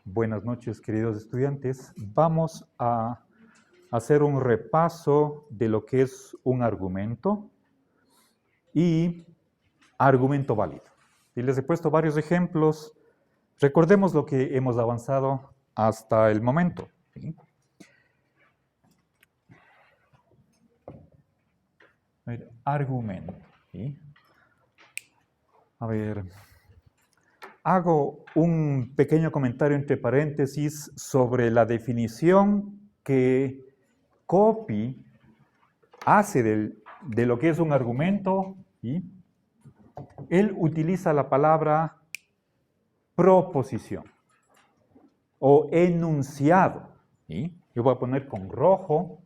Buenas noches, queridos estudiantes. Vamos a hacer un repaso de lo que es un argumento y argumento válido. Y les he puesto varios ejemplos. Recordemos lo que hemos avanzado hasta el momento. ¿Sí? A ver, argumento. ¿Sí? A ver, hago un pequeño comentario entre paréntesis sobre la definición que Coppi hace de lo que es un argumento. ¿Sí? Él utiliza la palabra proposición o enunciado. ¿Sí? Yo voy a poner con rojo.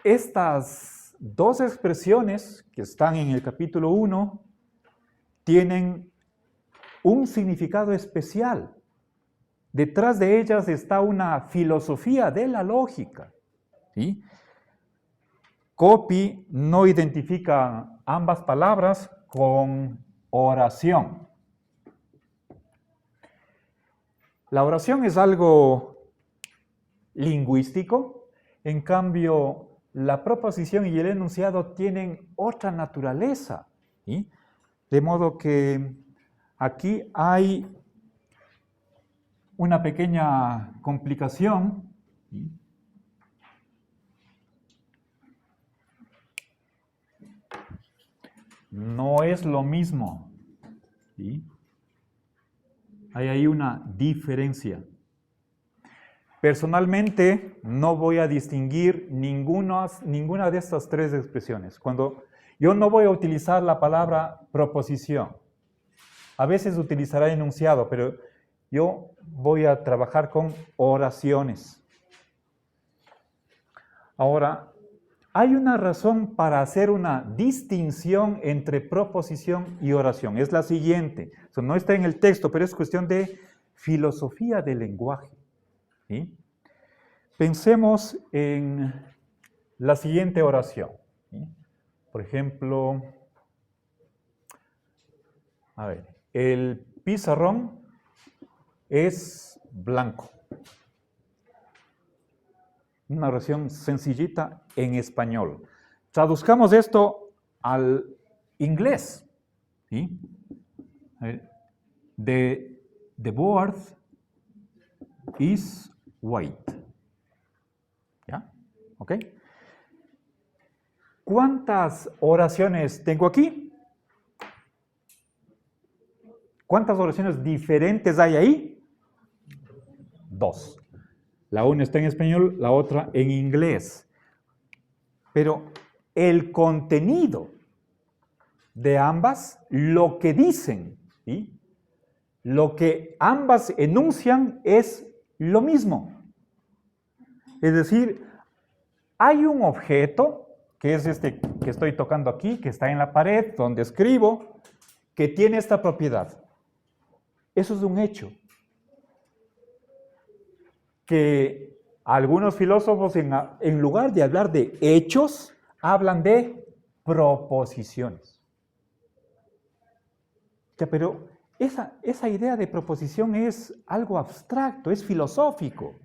Estas dos expresiones que están en el capítulo 1 tienen un significado especial. Detrás de ellas está una filosofía de la lógica. ¿Sí? Coppi no identifica ambas palabras con oración. La oración es algo lingüístico. En cambio, la proposición y el enunciado tienen otra naturaleza. ¿Sí? De modo que aquí hay una pequeña complicación. ¿Sí? No es lo mismo. ¿Sí? Hay ahí una diferencia. Personalmente, no voy a distinguir ninguna de estas tres expresiones. Yo no voy a utilizar la palabra proposición. A veces utilizaré enunciado, pero yo voy a trabajar con oraciones. Ahora, hay una razón para hacer una distinción entre proposición y oración. Es la siguiente. Eso no está en el texto, pero es cuestión de filosofía del lenguaje. ¿Sí? Pensemos en la siguiente oración. ¿Sí? Por ejemplo, a ver, el pizarrón es blanco. Una oración sencillita en español. Traduzcamos esto al inglés. ¿Sí? The board is white. ¿Ya? ¿Ok? ¿Cuántas oraciones tengo aquí? ¿Cuántas oraciones diferentes hay ahí? Dos. La una está en español, la otra en inglés. Pero el contenido de ambas, lo que dicen, ¿sí? Lo que ambas enuncian es lo mismo. Es decir, hay un objeto, que es este que estoy tocando aquí, que está en la pared donde escribo, que tiene esta propiedad. Eso es un hecho. Que algunos filósofos, en lugar de hablar de hechos, hablan de proposiciones. Ya, pero esa idea de proposición es algo abstracto, es filosófico.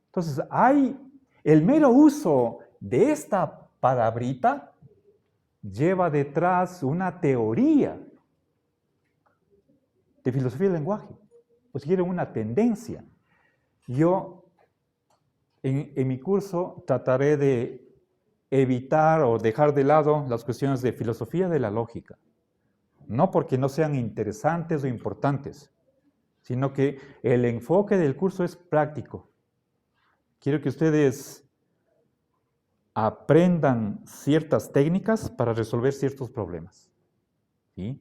Entonces, el mero uso de esta palabrita lleva detrás una teoría de filosofía del lenguaje, o si quieren, una tendencia. Yo, en mi curso, trataré de evitar o dejar de lado las cuestiones de filosofía de la lógica. No porque no sean interesantes o importantes, sino que el enfoque del curso es práctico. Quiero que ustedes aprendan ciertas técnicas para resolver ciertos problemas. ¿Sí?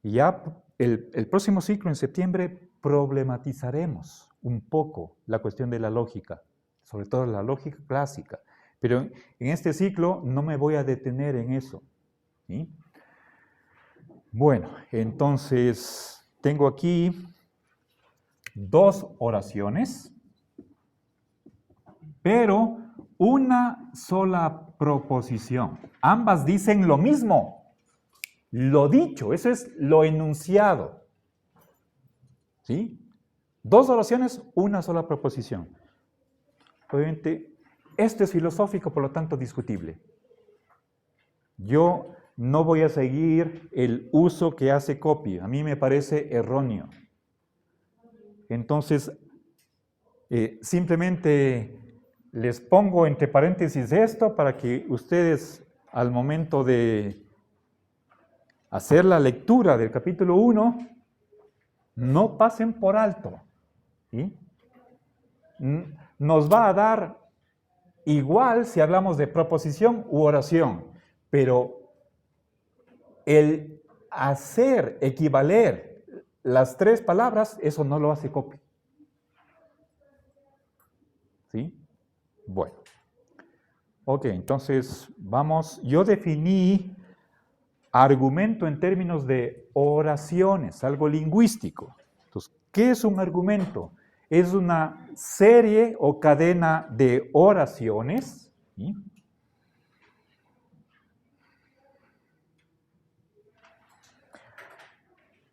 Y ya el próximo ciclo, en septiembre, problematizaremos un poco la cuestión de la lógica, sobre todo la lógica clásica. Pero en este ciclo no me voy a detener en eso. ¿Sí? Bueno, entonces tengo aquí dos oraciones, pero una sola proposición. Ambas dicen lo mismo. Lo dicho, eso es lo enunciado. ¿Sí? Dos oraciones, una sola proposición. Obviamente, esto es filosófico, por lo tanto, discutible. Yo no voy a seguir el uso que hace Copy. A mí me parece erróneo. Entonces, simplemente les pongo entre paréntesis esto para que ustedes, al momento de hacer la lectura del capítulo 1, no pasen por alto. ¿Sí? Nos va a dar igual si hablamos de proposición u oración, pero el hacer equivaler las tres palabras, eso no lo hace Copy. ¿Sí? Bueno. Ok, entonces vamos. Yo definí argumento en términos de oraciones, algo lingüístico. Entonces, ¿qué es un argumento? Es una serie o cadena de oraciones. ¿Sí?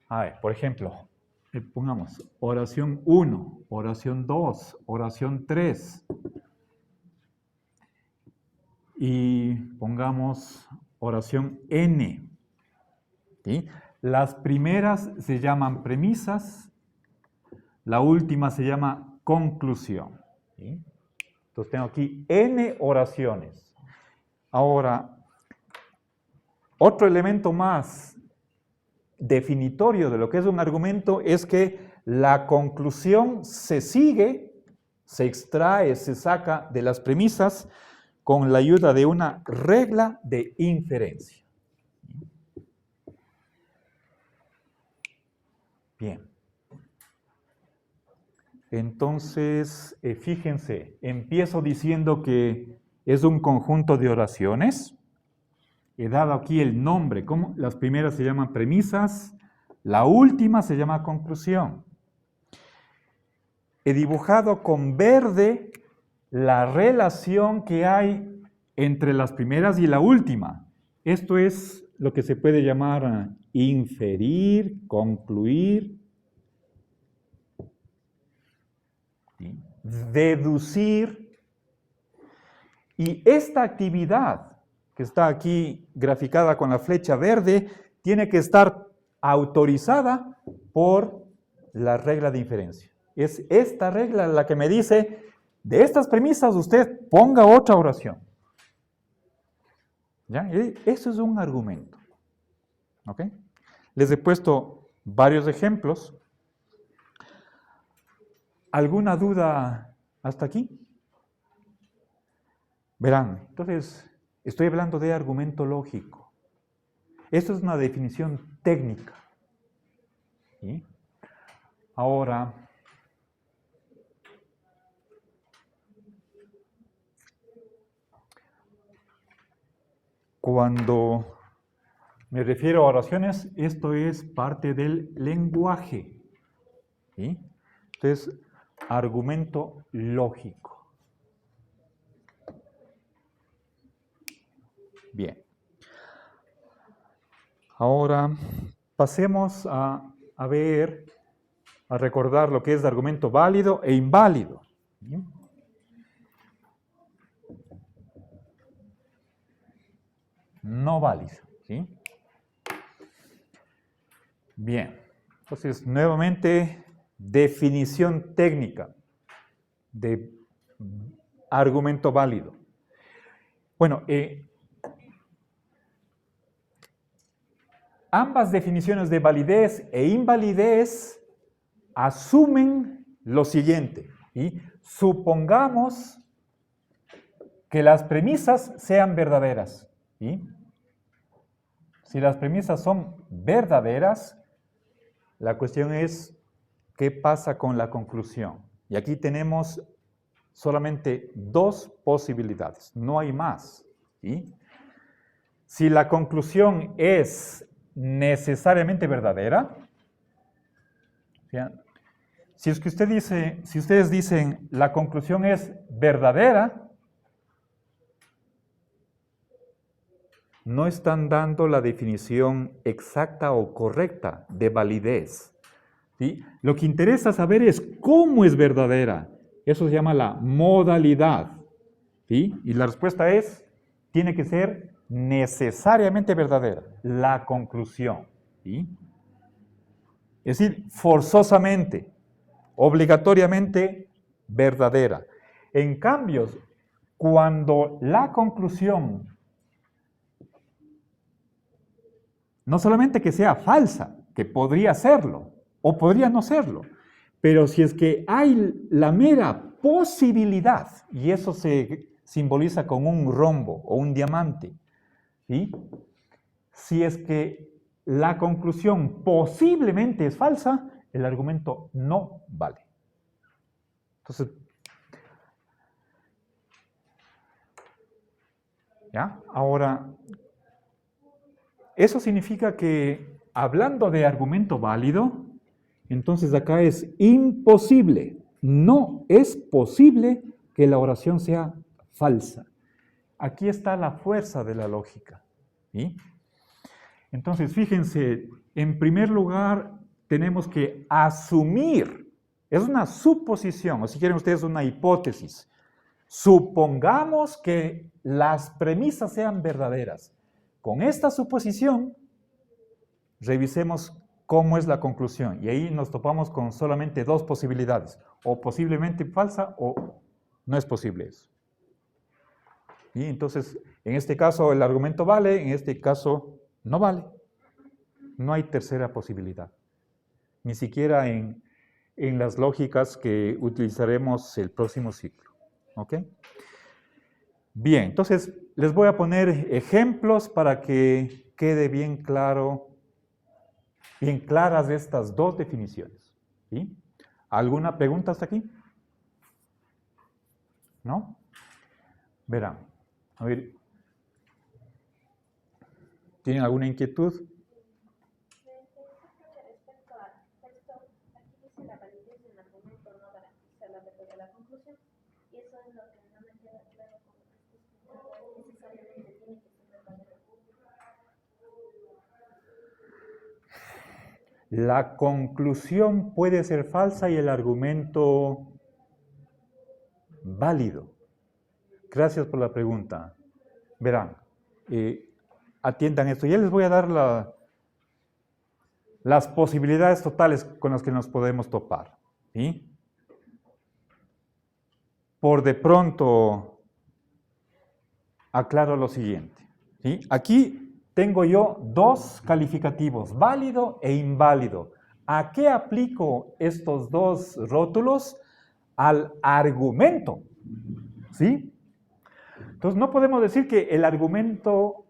A ver, por ejemplo, pongamos oración 1, oración 2, oración 3. Y pongamos oración N. ¿Sí? Las primeras se llaman premisas, la última se llama conclusión. ¿Sí? Entonces tengo aquí N oraciones. Ahora, otro elemento más definitorio de lo que es un argumento es que la conclusión se sigue, se extrae, se saca de las premisas con la ayuda de una regla de inferencia. Bien. Entonces, fíjense, empiezo diciendo que es un conjunto de oraciones. He dado aquí el nombre, como las primeras se llaman premisas, la última se llama conclusión. He dibujado con verde la relación que hay entre las primeras y la última. Esto es lo que se puede llamar inferir, concluir, ¿sí? Deducir. Y esta actividad que está aquí graficada con la flecha verde tiene que estar autorizada por la regla de inferencia. Es esta regla la que me dice: de estas premisas usted ponga otra oración. ¿Ya? Eso es un argumento. ¿Ok? Les he puesto varios ejemplos. ¿Alguna duda hasta aquí? Verán, entonces, estoy hablando de argumento lógico. Esto es una definición técnica. ¿Sí? Ahora, cuando me refiero a oraciones, esto es parte del lenguaje. ¿Sí? Entonces, argumento lógico. Bien. Ahora pasemos a ver, a recordar lo que es argumento válido e inválido. ¿Sí? No válido. ¿Sí? Bien. Entonces, nuevamente, definición técnica de argumento válido. Bueno, ambas definiciones de validez e invalidez asumen lo siguiente. ¿Sí? Supongamos que las premisas sean verdaderas. ¿Sí? Si las premisas son verdaderas, la cuestión es ¿qué pasa con la conclusión? Y aquí tenemos solamente dos posibilidades, no hay más. ¿Sí? Si la conclusión es necesariamente verdadera, ¿sí? Si es que ustedes dicen la conclusión es verdadera, no están dando la definición exacta o correcta de validez. ¿Sí? Lo que interesa saber es cómo es verdadera. Eso se llama la modalidad. ¿Sí? Y la respuesta es, tiene que ser necesariamente verdadera. La conclusión. ¿Sí? Es decir, forzosamente, obligatoriamente verdadera. En cambio, cuando la conclusión no solamente que sea falsa, que podría serlo, o podría no serlo, pero si es que hay la mera posibilidad, y eso se simboliza con un rombo o un diamante, ¿sí? Si es que la conclusión posiblemente es falsa, el argumento no vale. Entonces, ¿ya? Ahora, eso significa que, hablando de argumento válido, entonces acá es imposible, no es posible que la oración sea falsa. Aquí está la fuerza de la lógica. ¿Sí? Entonces, fíjense, en primer lugar, tenemos que asumir, es una suposición, o si quieren ustedes una hipótesis. Supongamos que las premisas sean verdaderas. Con esta suposición, revisemos cómo es la conclusión. Y ahí nos topamos con solamente dos posibilidades. O posiblemente falsa o no es posible eso. Y entonces, en este caso el argumento vale, en este caso no vale. No hay tercera posibilidad. Ni siquiera en las lógicas que utilizaremos el próximo ciclo. ¿Ok? Bien, entonces les voy a poner ejemplos para que quede bien claro, bien claras estas dos definiciones. ¿Sí? ¿Alguna pregunta hasta aquí? ¿No? Verán. A ver. ¿Tienen alguna inquietud? Respecto al texto, aquí dice la validez de un argumento no garantiza la verdad de la conclusión. Y eso es lo que no me queda claro con lo que está explicando. Necesariamente tiene que ser verdadero. La conclusión puede ser falsa y el argumento válido. Gracias por la pregunta. Verán, atiendan esto. Ya les voy a dar las posibilidades totales con las que nos podemos topar. ¿Sí? Por de pronto, aclaro lo siguiente. ¿Sí? Aquí tengo yo dos calificativos, válido e inválido. ¿A qué aplico estos dos rótulos? Al argumento. ¿Sí? Entonces no podemos decir que el argumento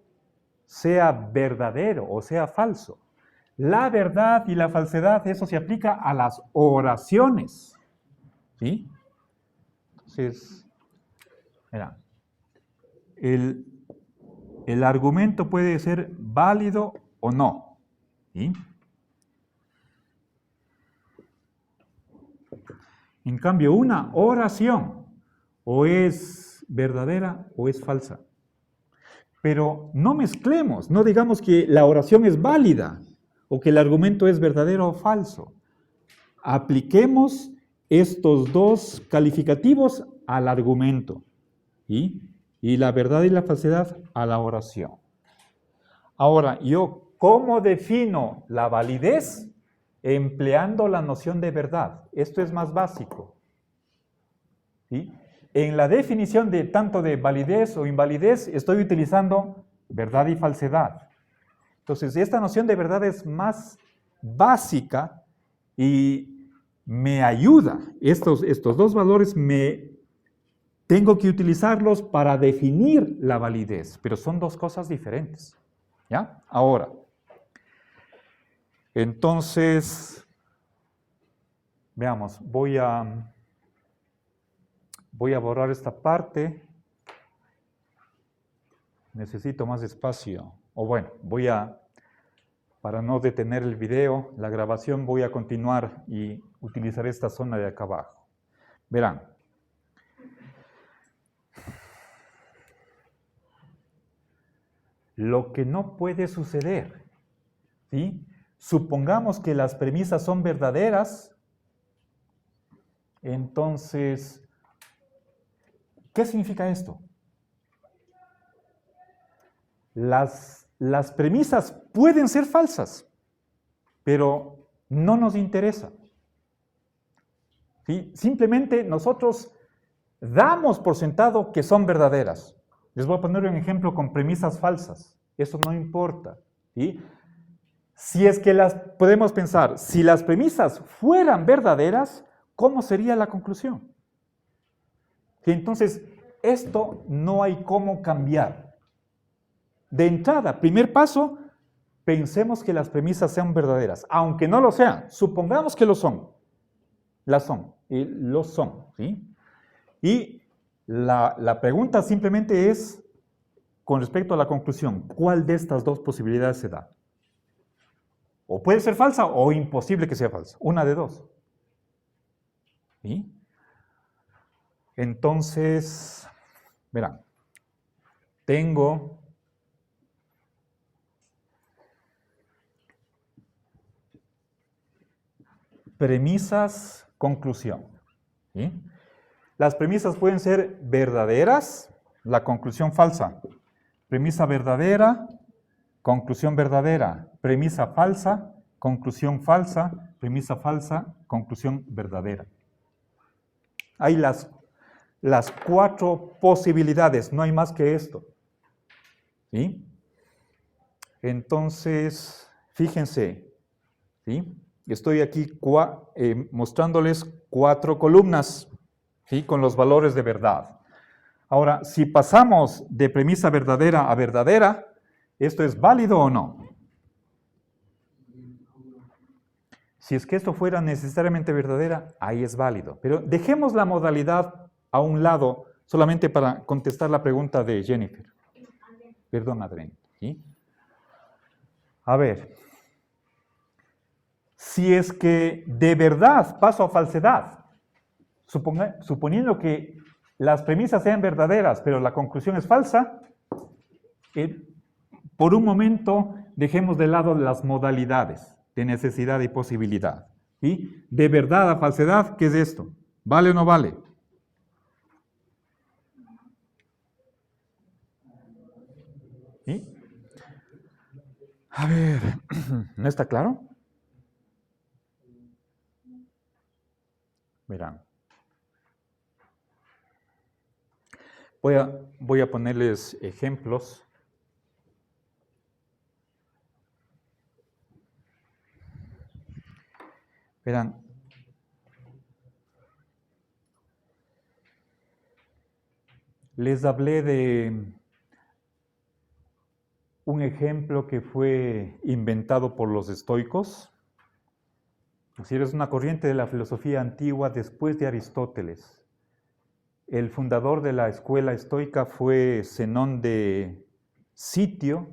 sea verdadero o sea falso. La verdad y la falsedad, eso se aplica a las oraciones. ¿Sí? Entonces, mira, el argumento puede ser válido o no. ¿Sí? En cambio, una oración o es verdadera o es falsa. Pero no mezclemos, no digamos que la oración es válida o que el argumento es verdadero o falso. Apliquemos estos dos calificativos al argumento, ¿sí? Y la verdad y la falsedad a la oración. Ahora, yo, ¿cómo defino la validez? Empleando la noción de verdad. Esto es más básico. ¿Sí? En la definición de tanto de validez o invalidez, estoy utilizando verdad y falsedad. Entonces, esta noción de verdad es más básica y me ayuda. Estos dos valores tengo que utilizarlos para definir la validez, pero son dos cosas diferentes. ¿Ya? Ahora, entonces, veamos, voy a borrar esta parte. Necesito más espacio. O bueno, para no detener el video, la grabación, voy a continuar y utilizar esta zona de acá abajo. Verán. lo que no puede suceder. ¿Sí? Supongamos que las premisas son verdaderas, entonces, ¿qué significa esto? Las premisas pueden ser falsas, pero no nos interesa. ¿Sí? Simplemente nosotros damos por sentado que son verdaderas. Les voy a poner un ejemplo con premisas falsas. Eso no importa. ¿Sí? Si es que podemos pensar, si las premisas fueran verdaderas, ¿cómo sería la conclusión? ¿Sí? Entonces, esto no hay cómo cambiar. De entrada, primer paso, pensemos que las premisas sean verdaderas, aunque no lo sean, supongamos que lo son. Las son, lo son. ¿Sí? Y la pregunta simplemente es, con respecto a la conclusión, ¿cuál de estas dos posibilidades se da? O puede ser falsa o imposible que sea falsa. Una de dos. ¿Sí? Entonces, verán, tengo premisas, conclusión. ¿Sí? Las premisas pueden ser verdaderas, la conclusión falsa. Premisa verdadera, conclusión verdadera. Premisa falsa, conclusión falsa. Premisa falsa, conclusión verdadera. Hay las 4 posibilidades, no hay más que esto. ¿Sí? Entonces, fíjense, ¿sí? Estoy aquí mostrándoles 4 columnas, ¿sí? Con los valores de verdad. Ahora, si pasamos de premisa verdadera a verdadera, ¿esto es válido o no? Si es que esto fuera necesariamente verdadera, ahí es válido. Pero dejemos la modalidad a un lado, solamente para contestar la pregunta de Jennifer. Perdón, Adrián. ¿Sí? A ver, si es que de verdad paso a falsedad, suponiendo que las premisas sean verdaderas, pero la conclusión es falsa, por un momento dejemos de lado las modalidades de necesidad y posibilidad. ¿Sí? De verdad a falsedad, ¿qué es esto? ¿Vale o no vale? ¿Sí? A ver, ¿no está claro? Verán. Voy a ponerles ejemplos. Verán. Les hablé de un ejemplo que fue inventado por los estoicos. Es decir, es una corriente de la filosofía antigua después de Aristóteles. El fundador de la escuela estoica fue Zenón de Sitio.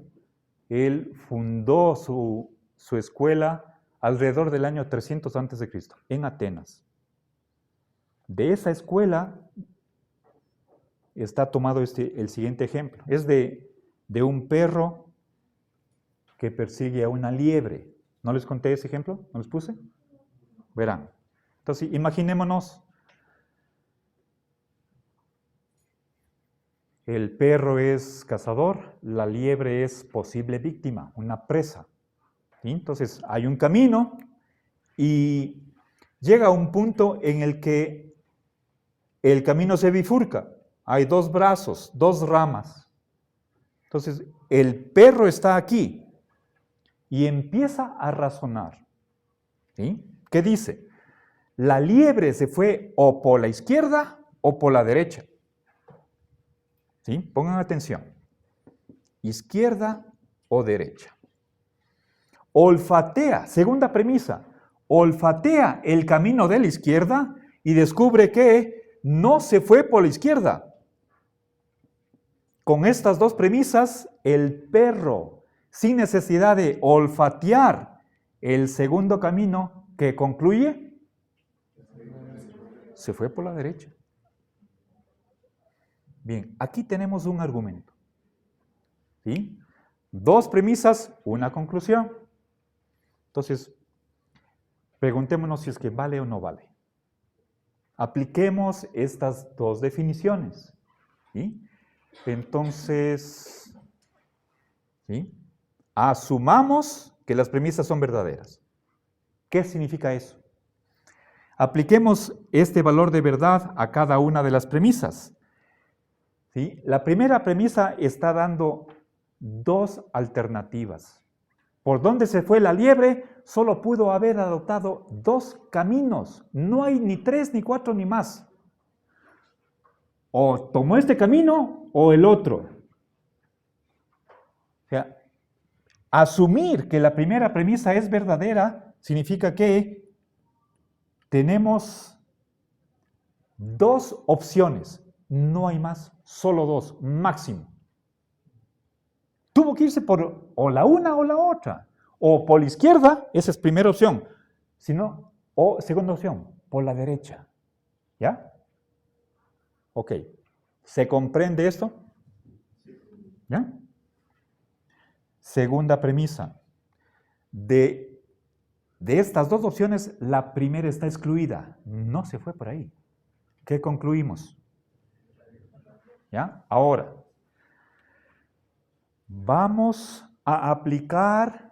Él fundó su escuela alrededor del año 300 a.C., en Atenas. De esa escuela está tomado el siguiente ejemplo. Es de un perro que persigue a una liebre. ¿No les conté ese ejemplo? ¿No les puse? Verán. Entonces, imaginémonos. El perro es cazador, la liebre es posible víctima, una presa. ¿Sí? Entonces, hay un camino y llega a un punto en el que el camino se bifurca. Hay 2 brazos, 2 ramas. Entonces, el perro está aquí y empieza a razonar. ¿Sí? ¿Qué dice? La liebre se fue o por la izquierda o por la derecha. ¿Sí? Pongan atención. Izquierda o derecha. Olfatea, segunda premisa, olfatea el camino de la izquierda y descubre que no se fue por la izquierda. Con estas 2 premisas, el perro, sin necesidad de olfatear el segundo camino, que concluye, se fue por la derecha. Bien, aquí tenemos un argumento. ¿Sí? Dos premisas, una conclusión. Entonces, preguntémonos si es que vale o no vale. Apliquemos estas dos definiciones. ¿Sí? Entonces, ¿sí? Asumamos que las premisas son verdaderas. ¿Qué significa eso? Apliquemos este valor de verdad a cada una de las premisas. ¿Sí? La primera premisa está dando dos alternativas. ¿Por dónde se fue la liebre? Solo pudo haber adoptado dos caminos. No hay ni tres, ni cuatro, ni más. O tomó este camino o el otro. O sea, asumir que la primera premisa es verdadera significa que tenemos dos opciones. No hay más, solo dos, máximo. Tuvo que irse por o la una o la otra. O por la izquierda, esa es primera opción. Sino, o segunda opción, por la derecha. ¿Ya? Ok. ¿Se comprende esto? ¿Ya? Segunda premisa. De estas dos opciones, la primera está excluida. No se fue por ahí. ¿Qué concluimos? ¿Ya? Ahora, vamos a aplicar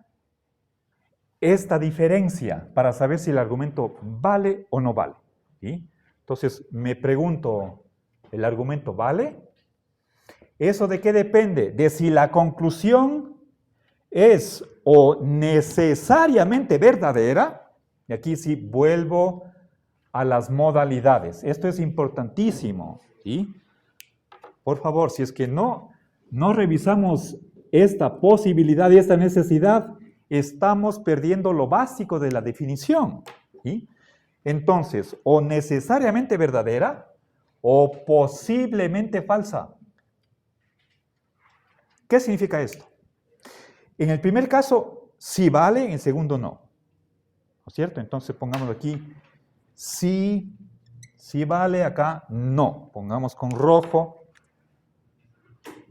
esta diferencia para saber si el argumento vale o no vale. ¿Sí? Entonces, me pregunto, ¿el argumento vale? ¿Eso de qué depende? De si la conclusión es o necesariamente verdadera, y aquí sí vuelvo a las modalidades. Esto es importantísimo, ¿sí? Por favor, si es que no revisamos esta posibilidad y esta necesidad, estamos perdiendo lo básico de la definición, ¿sí? Entonces, o necesariamente verdadera o posiblemente falsa. ¿Qué significa esto? En el primer caso, sí vale, en el segundo no. ¿No es cierto? Entonces pongamos aquí, sí vale, acá no. Pongamos con rojo.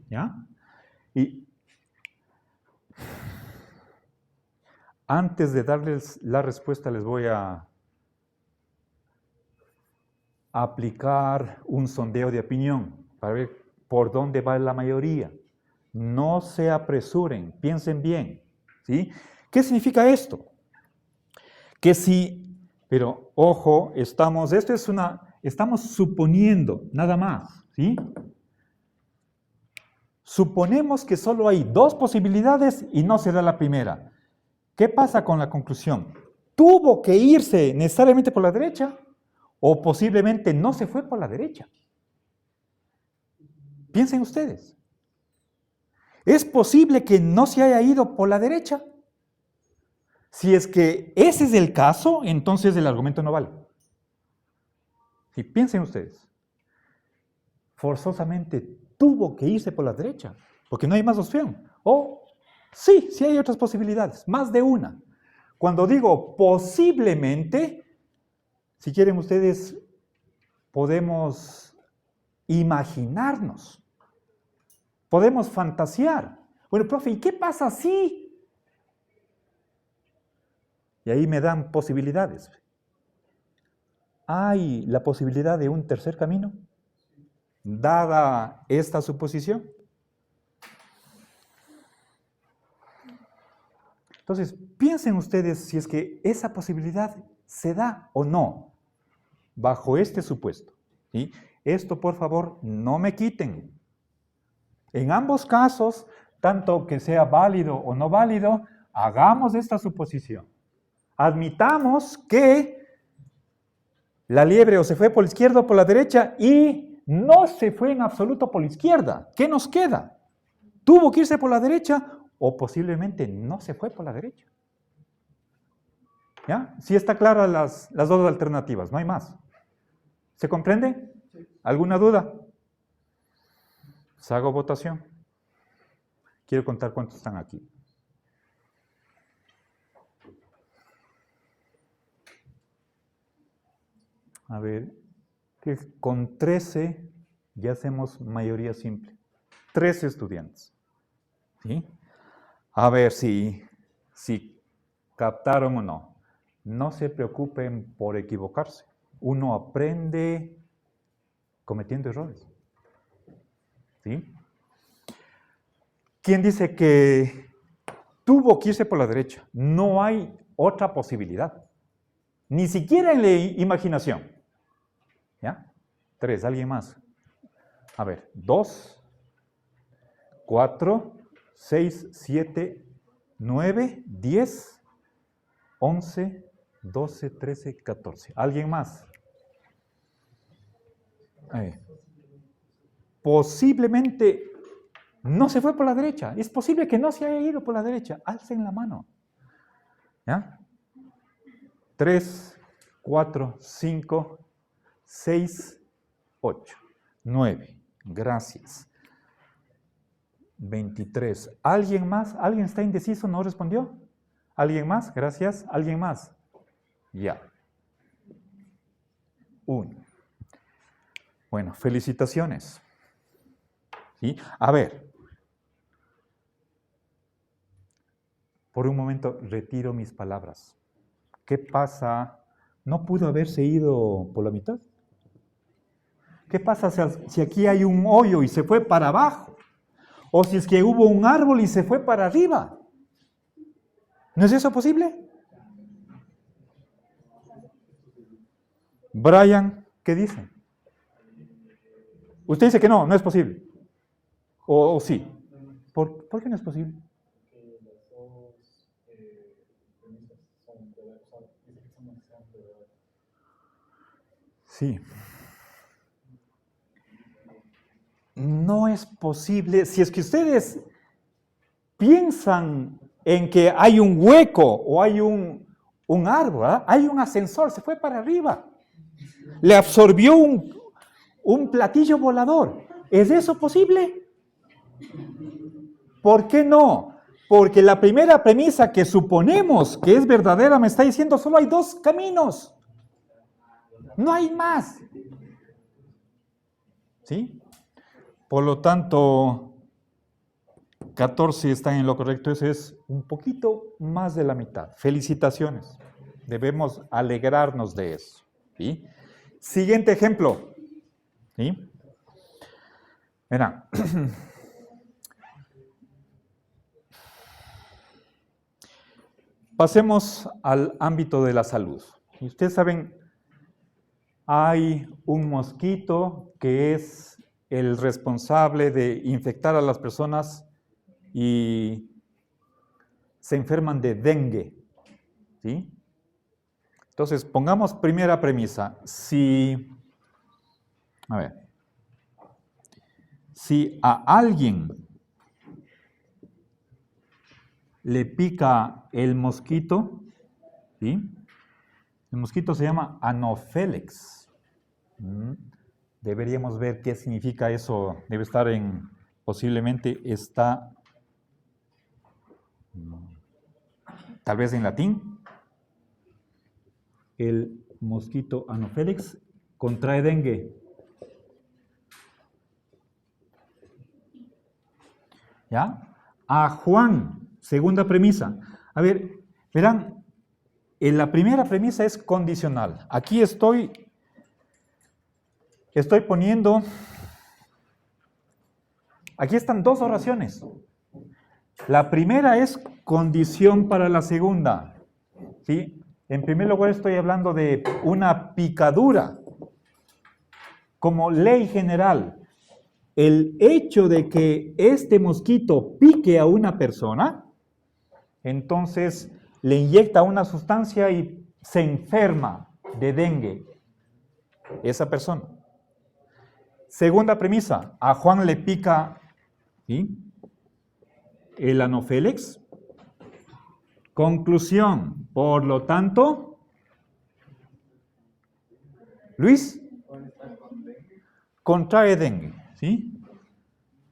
¿Ya? Y antes de darles la respuesta, les voy a aplicar un sondeo de opinión para ver por dónde va la mayoría. No se apresuren, piensen bien, ¿sí? ¿Qué significa esto? Que si, pero ojo, estamos suponiendo, nada más, ¿sí? Suponemos que solo hay dos posibilidades y no se da la primera. ¿Qué pasa con la conclusión? ¿Tuvo que irse necesariamente por la derecha o posiblemente no se fue por la derecha? Piensen ustedes. ¿Es posible que no se haya ido por la derecha? Si es que ese es el caso, entonces el argumento no vale. Si piensen ustedes, forzosamente tuvo que irse por la derecha, porque no hay más opción. O sí hay otras posibilidades, más de una. Cuando digo posiblemente, si quieren ustedes, podemos imaginarnos, podemos fantasear. Bueno, profe, ¿y qué pasa si? Y ahí me dan posibilidades. ¿Hay la posibilidad de un tercer camino? Dada esta suposición. Entonces, piensen ustedes si es que esa posibilidad se da o no, bajo este supuesto. ¿Sí? Esto, por favor, no me quiten. En ambos casos, tanto que sea válido o no válido, hagamos esta suposición. Admitamos que la liebre o se fue por la izquierda o por la derecha y no se fue en absoluto por la izquierda. ¿Qué nos queda? ¿Tuvo que irse por la derecha o posiblemente no se fue por la derecha? ¿Ya? Sí está clara las dos alternativas, no hay más. ¿Se comprende? ¿Alguna duda? Pues hago votación. Quiero contar cuántos están aquí. A ver, que con 13 ya hacemos mayoría simple. 13 estudiantes. ¿Sí? A ver si captaron o no. No se preocupen por equivocarse. Uno aprende cometiendo errores. ¿Sí? ¿Quién dice que tuvo que irse por la derecha? No hay otra posibilidad. Ni siquiera en la imaginación. ¿Ya? 3, ¿alguien más? A ver, 2, 4, 6, 7, 9, 10, 11, 12, 13, 14. ¿Alguien más? Posiblemente no se fue por la derecha. Es posible que no se haya ido por la derecha. Alcen la mano. ¿Ya? 3, 4, 5, 6, 8, 9. Gracias. 23. ¿Alguien más? ¿Alguien está indeciso? ¿No respondió? ¿Alguien más? Gracias. ¿Alguien más? Ya. 1. Bueno, felicitaciones. ¿Sí? A ver. Por un momento retiro mis palabras. ¿Qué pasa? ¿No pudo haberse ido por la mitad? ¿Qué pasa si aquí hay un hoyo y se fue para abajo? O si es que hubo un árbol y se fue para arriba. ¿No es eso posible? Brian, ¿qué dice? Usted dice que no es posible. ¿O sí? ¿Por qué no es posible? Sí. No es posible. Si es que ustedes piensan en que hay un hueco o hay un árbol, ¿verdad? Hay un ascensor, se fue para arriba. Le absorbió un platillo volador. ¿Es eso posible? ¿Por qué no? Porque la primera premisa que suponemos que es verdadera me está diciendo solo hay 2 caminos. No hay más. ¿Sí? Por lo tanto, 14 están en lo correcto. Ese es un poquito más de la mitad. Felicitaciones. Debemos alegrarnos de eso. ¿Sí? Siguiente ejemplo. ¿Sí? Verán. Pasemos al ámbito de la salud. Y ustedes saben, hay un mosquito que es el responsable de infectar a las personas y se enferman de dengue. ¿Sí? Entonces, pongamos primera premisa. Si a alguien le pica el mosquito, ¿sí? El mosquito se llama Anopheles. Deberíamos ver qué significa eso. Debe estar posiblemente está, tal vez en latín. El mosquito Anopheles contrae dengue. ¿Ya? A Juan, segunda premisa. A ver, verán, la primera premisa es condicional. Aquí estoy poniendo, aquí están 2 oraciones. La primera es condición para la segunda. ¿Sí? En primer lugar estoy hablando de una picadura como ley general. El hecho de que este mosquito pique a una persona, entonces le inyecta una sustancia y se enferma de dengue esa persona. Segunda premisa, a Juan le pica, ¿sí?, el Anopheles. Conclusión, por lo tanto, Luis contrae dengue, ¿sí?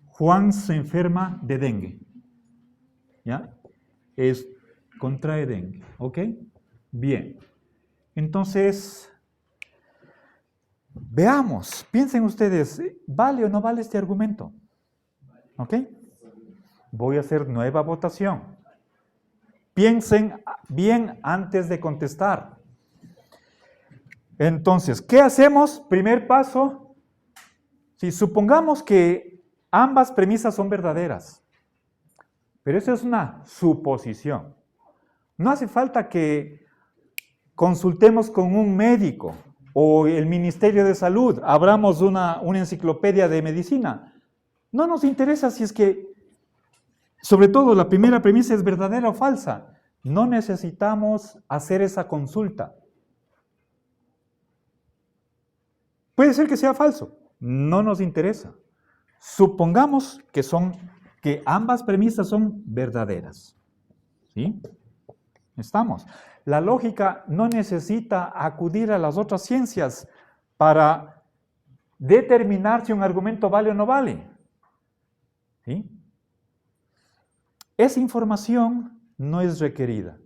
Juan se enferma de dengue, ¿ya? Contrae dengue, ¿ok? Bien, entonces, veamos, piensen ustedes, ¿vale o no vale este argumento? ¿Ok? Voy a hacer nueva votación. Piensen bien antes de contestar. Entonces, ¿qué hacemos? Primer paso. Si supongamos que ambas premisas son verdaderas, pero eso es una suposición. No hace falta que consultemos con un médico o el Ministerio de Salud, abramos una enciclopedia de medicina. No nos interesa si es que, sobre todo, la primera premisa es verdadera o falsa. No necesitamos hacer esa consulta. Puede ser que sea falso, no nos interesa. Supongamos que ambas premisas son verdaderas. ¿Sí? Estamos. La lógica no necesita acudir a las otras ciencias para determinar si un argumento vale o no vale. ¿Sí? Esa información no es requerida.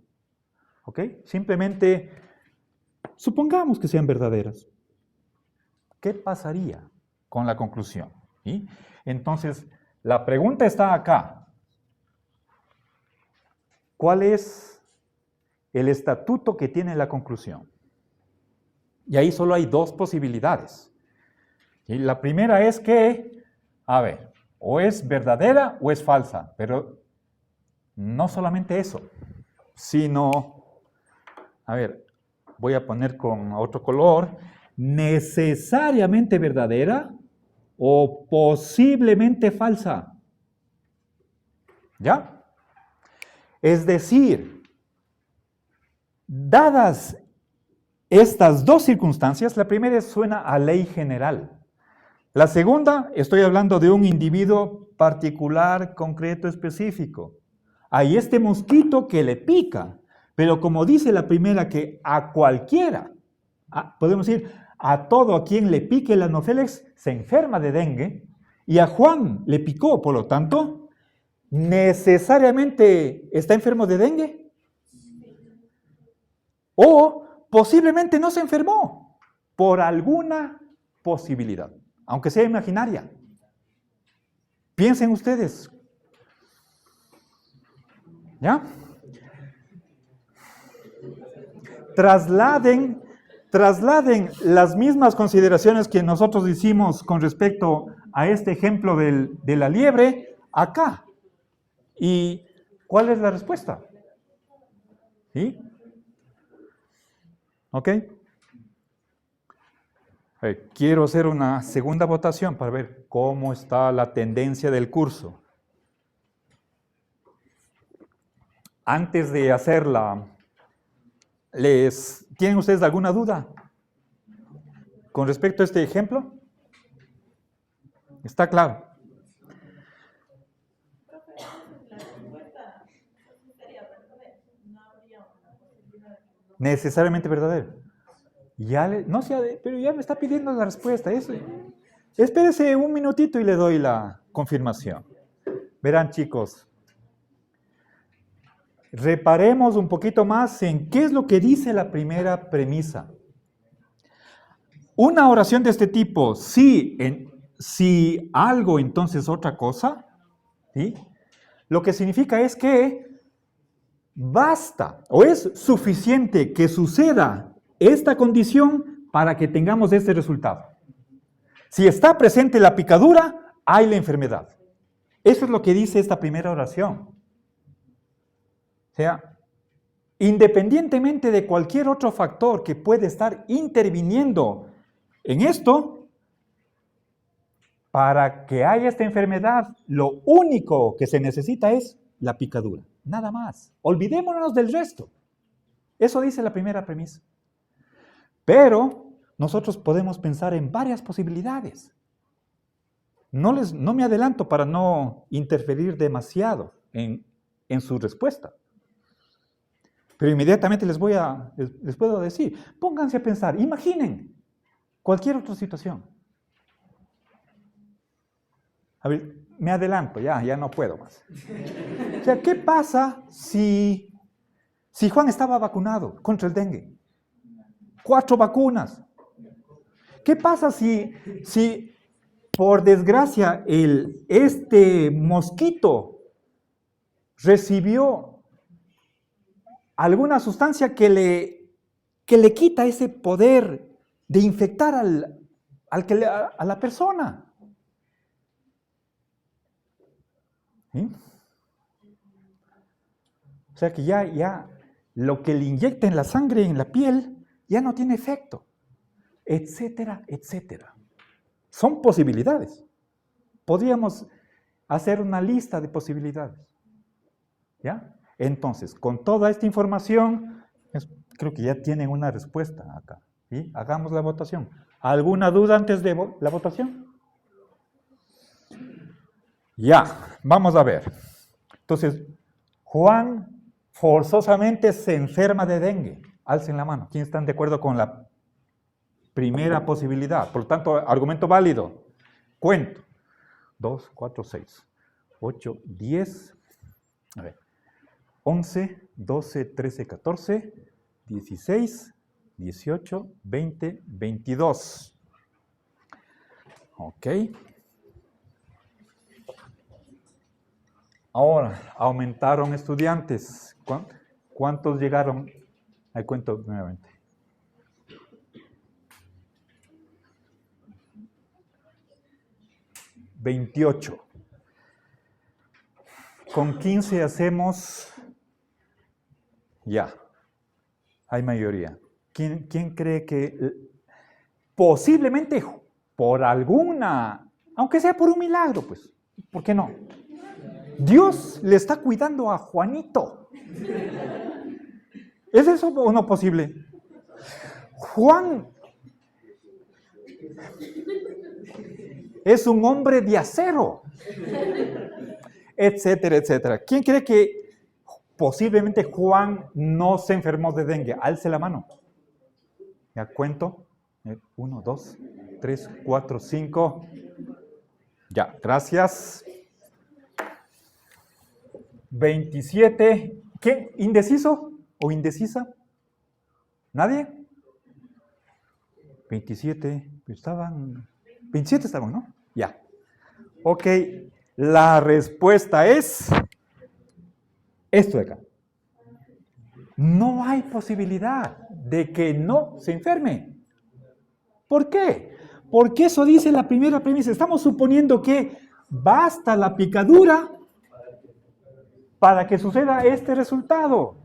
¿Ok? Simplemente supongamos que sean verdaderas. ¿Qué pasaría con la conclusión? ¿Sí? Entonces, la pregunta está acá. ¿Cuál es el estatuto que tiene la conclusión? Y ahí solo hay dos posibilidades. ¿Sí? La primera es que, o es verdadera o es falsa, pero no solamente eso, sino, voy a poner con otro color, necesariamente verdadera o posiblemente falsa. ¿Ya? Es decir, dadas estas dos circunstancias, la primera suena a ley general. La segunda, estoy hablando de un individuo particular, concreto, específico. Hay este mosquito que le pica, pero como dice la primera que a cualquiera, podemos decir, a todo a quien le pique el anopheles se enferma de dengue, y a Juan le picó, por lo tanto, ¿necesariamente está enfermo de dengue? O posiblemente no se enfermó por alguna posibilidad, aunque sea imaginaria. Piensen ustedes. ¿Ya? Trasladen las mismas consideraciones que nosotros hicimos con respecto a este ejemplo de la liebre acá. ¿Y cuál es la respuesta? ¿Sí? ¿Ok? Quiero hacer una segunda votación para ver cómo está la tendencia del curso. Antes de hacerla, ¿tienen ustedes alguna duda con respecto a este ejemplo? ¿Está claro? Necesariamente verdadero. Pero ya me está pidiendo la respuesta. Espérese un minutito y le doy la confirmación. Verán, chicos. Reparemos un poquito más en qué es lo que dice la primera premisa. Una oración de este tipo, si algo, entonces otra cosa, ¿sí? Lo que significa es que basta o es suficiente que suceda esta condición para que tengamos este resultado. Si está presente la picadura, hay la enfermedad. Eso es lo que dice esta primera oración. O sea, independientemente de cualquier otro factor que puede estar interviniendo en esto, para que haya esta enfermedad, lo único que se necesita es la picadura, nada más. Olvidémonos del resto. Eso dice la primera premisa. Pero nosotros podemos pensar en varias posibilidades. No me adelanto para no interferir demasiado en su respuesta. Pero inmediatamente les puedo decir, pónganse a pensar, imaginen cualquier otra situación. A ver, me adelanto, ya no puedo más. O sea, ¿qué pasa si Juan estaba vacunado contra el dengue? 4 vacunas. ¿Qué pasa si por desgracia este mosquito recibió alguna sustancia que le quita ese poder de infectar a la persona. ¿Sí? O sea que ya lo que le inyecta en la sangre, en la piel, ya no tiene efecto, etcétera, etcétera. Son posibilidades. Podríamos hacer una lista de posibilidades. ¿Ya? Entonces, con toda esta información, creo que ya tienen una respuesta acá. ¿Sí? Hagamos la votación. ¿Alguna duda antes de la votación? Ya, vamos a ver. Entonces, Juan forzosamente se enferma de dengue. Alcen la mano. ¿Quién están de acuerdo con la primera posibilidad? Por lo tanto, argumento válido. Cuento. 2, 4, 6, 8, 10, a ver, 11, 12, 13, 14, 16, 18, 20, 22. Ok. Ahora, aumentaron estudiantes. ¿Cuántos llegaron? Ahí cuento nuevamente. 28. Con 15 hacemos... Ya. Hay mayoría. ¿Quién cree que posiblemente por alguna, aunque sea por un milagro, pues, ¿por qué no? Dios le está cuidando a Juanito. ¿Es eso o no posible? Juan es un hombre de acero, etcétera, etcétera. ¿Quién cree que posiblemente Juan no se enfermó de dengue? Alce la mano. Ya cuento. 1, 2, 3, 4, 5. Ya, gracias. 27. ¿Quién? ¿Indeciso o indecisa? ¿Nadie? 27. 27 estaban, ¿no? Ya. Ok. La respuesta es esto de acá. No hay posibilidad de que no se enferme. ¿Por qué? Porque eso dice la primera premisa. Estamos suponiendo que basta la picadura para que suceda este resultado.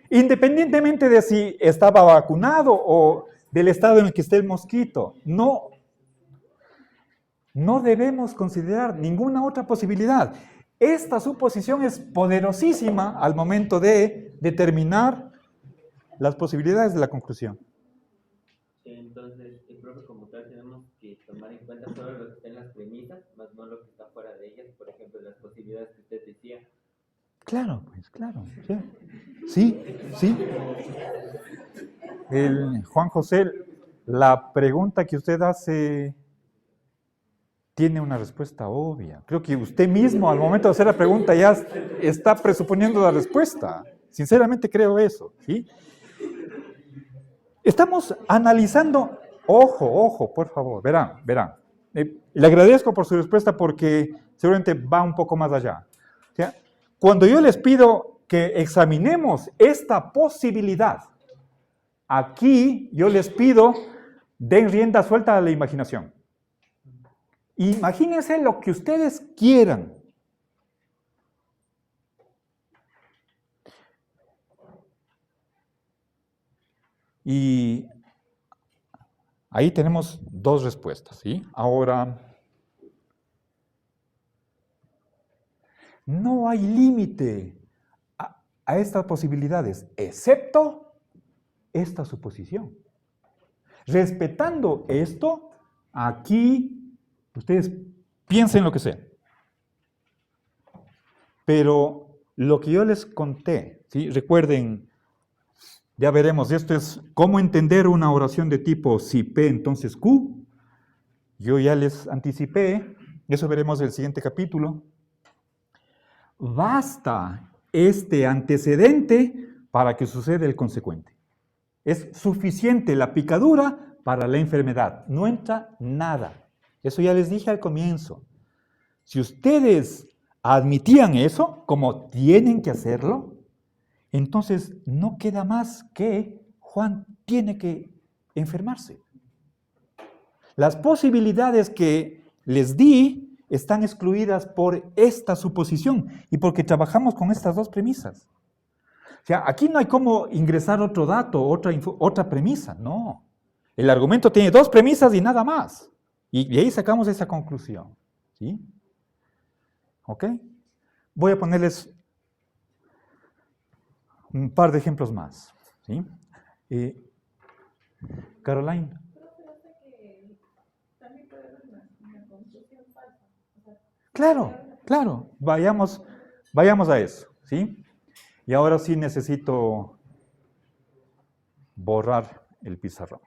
Independientemente de si estaba vacunado o del estado en el que esté el mosquito. No debemos considerar ninguna otra posibilidad. Esta suposición es poderosísima al momento de determinar las posibilidades de la conclusión. Entonces, el profe, como tal, tenemos que tomar en cuenta solo lo que está en las premisas, más no lo que está fuera de ellas. Por ejemplo, las posibilidades que usted decía. Claro, pues, claro. Sí. Juan José, la pregunta que usted hace tiene una respuesta obvia. Creo que usted mismo, al momento de hacer la pregunta, ya está presuponiendo la respuesta. Sinceramente creo eso, ¿sí? Estamos analizando, ojo, por favor, verán. Le agradezco por su respuesta porque seguramente va un poco más allá. O sea, cuando yo les pido que examinemos esta posibilidad, aquí yo les pido den rienda suelta a la imaginación. Imagínense lo que ustedes quieran. Y ahí tenemos dos respuestas, ¿sí? Ahora, no hay límite a estas posibilidades, excepto esta suposición. Respetando esto, aquí ustedes piensen lo que sea. Pero lo que yo les conté, ¿sí? Recuerden, ya veremos, esto es cómo entender una oración de tipo si P, entonces Q. Yo ya les anticipé, eso veremos en el siguiente capítulo. Basta este antecedente para que suceda el consecuente. Es suficiente la picadura para la enfermedad, no entra nada. Eso ya les dije al comienzo. Si ustedes admitían eso como tienen que hacerlo, entonces no queda más que Juan tiene que enfermarse. Las posibilidades que les di están excluidas por esta suposición y porque trabajamos con estas dos premisas. O sea, aquí no hay cómo ingresar otro dato, otra premisa, no. El argumento tiene dos premisas y nada más. Y de ahí sacamos esa conclusión. ¿Sí? ¿Ok? Voy a ponerles un par de ejemplos más. ¿Sí? Caroline. Claro. Vayamos a eso. ¿Sí? Y ahora sí necesito borrar el pizarrón.